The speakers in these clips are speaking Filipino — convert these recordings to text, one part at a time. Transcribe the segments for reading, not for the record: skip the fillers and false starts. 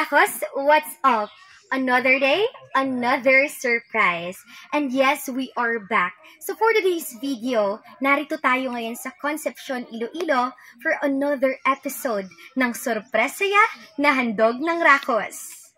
Rakos, what's up? Another day, another surprise. And yes, we are back. So for today's video, narito tayo ngayon sa Concepcion, Iloilo for another episode ng sorpresaya na handog ng Rakos.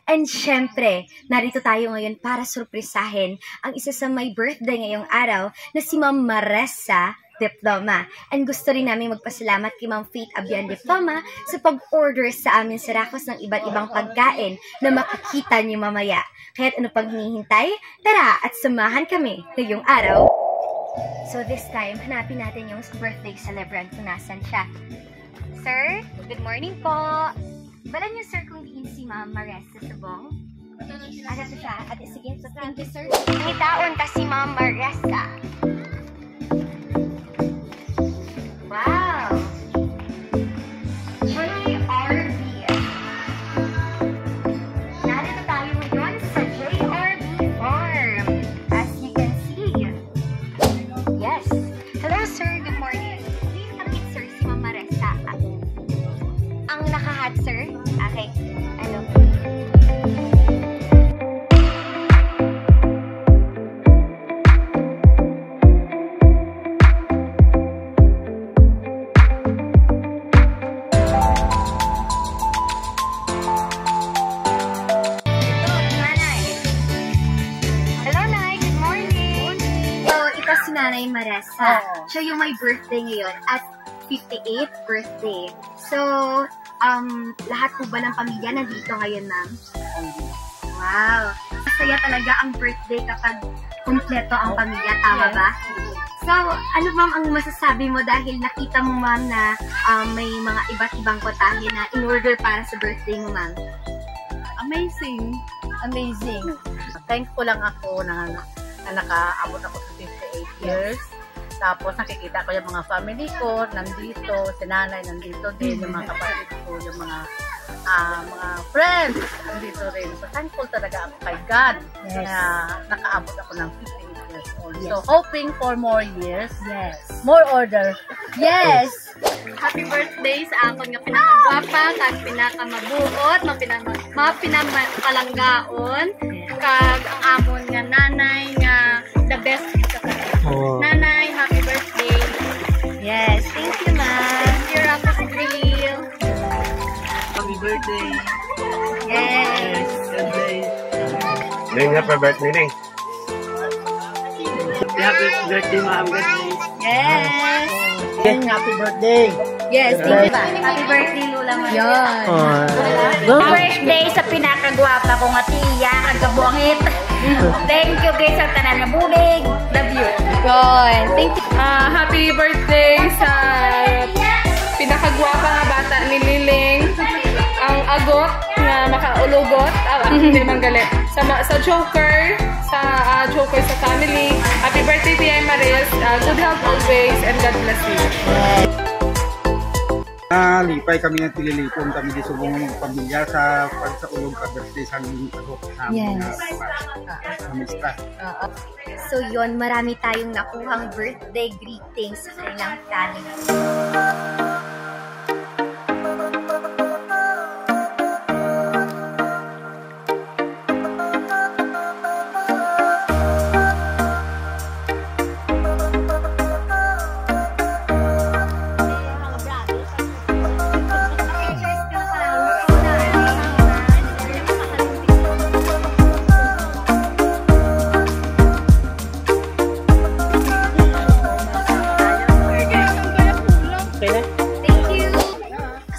And syempre, narito tayo ngayon para surprisahin ang isa sa may birthday ngayong araw na si Ma'am Maressa Diploma. And gusto rin namin magpasalamat kay Ma'am Faith Abian Diploma sa pag-order sa amin sa Rakos ng iba't ibang pagkain na makikita niyo mamaya. Kaya't ano pang hinihintay? Tara at samahan kami ngayong araw. So this time, hanapin natin yung birthday celebrant kung nasan siya. Sir, good morning po. Bala niyo sir kung diin si Ma'am Maressa Subong? Asa siya? At sige, so thank you sir. Ngitaon ta si Ma'am Maressa. Wow! JRB. Narito tayo ngayon sa JRB Farm. As you can see. Yes. Hello sir, good morning. Please kapit sir si Ma'am Maressa. Ang nakahat sir. Okay. Hello. Nanay Maressa. Siya yung may birthday ngayon at 58th birthday. So, lahat po ba ng pamilya nandito ngayon, ma'am? Wow! Masaya talaga ang birthday kapag kumpleto ang pamilya, tama ba? So, ano ma'am ang masasabi mo dahil nakita mo ma'am na may mga iba't ibang kotahe na in-order para sa birthday mo, ma'am? Amazing! Amazing! Thankful lang ako na nakaabot ako sa 58 years. Tapos nakikita ko yung mga family ko nandito, si nanay nandito din, yung mga kapatid ko, yung mga friends nandito rin. So thankful talaga ako kay God na nakaabot ako ng 58 years old. So hoping for more years. Yes. More order. Yes! Happy birthday sa akon nga pinakagwapa, kag pinakamabuot, mapinamalanggaon, kag ang amon nga nanay nga the best sa kanila. Nanay, happy birthday. Yes, thank you ma'am. You're up to grill. Happy birthday. Yes. Ning, happy birthday, Ning. Happy birthday, ma'am. Yes. Happy birthday. Yes, thank you ba? Happy birthday, Lula Maria. Yan. Happy birthday sa pinakagwapa ko nga tiya, kagabuangit. Thank you guys sa tanan nga bulig. Love you. Good. Thank you. Happy birthday sa pinakagwapa nga bata ni Liling. Ang agot nga makaulugot. Hindi manggalit. Sa Joker, sa Joker sa family. Happy birthday, Tia Maris. Good health always and God bless you. Lipay kami ng tililipon kami di subong ng pamilya sa pagsaulog ka birthday sa aming amistad. So yun, marami tayong nakuhang birthday greetings sa kanilang family.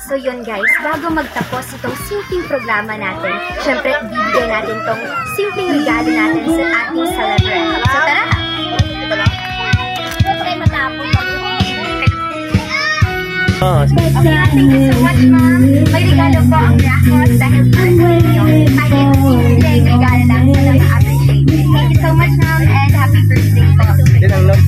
So yun guys, bago magtapos itong simpleng programa natin, syempre ibibigay natin itong simpleng regalo natin sa ating celebrant. So tara! Okay, thank you so much ma'am. May regalo po ang Rakos dahil birthday niyo. Kahit simpleng regalo lang sa lang appreciate. Thank you so much ma'am and happy birthday po. Dinalog.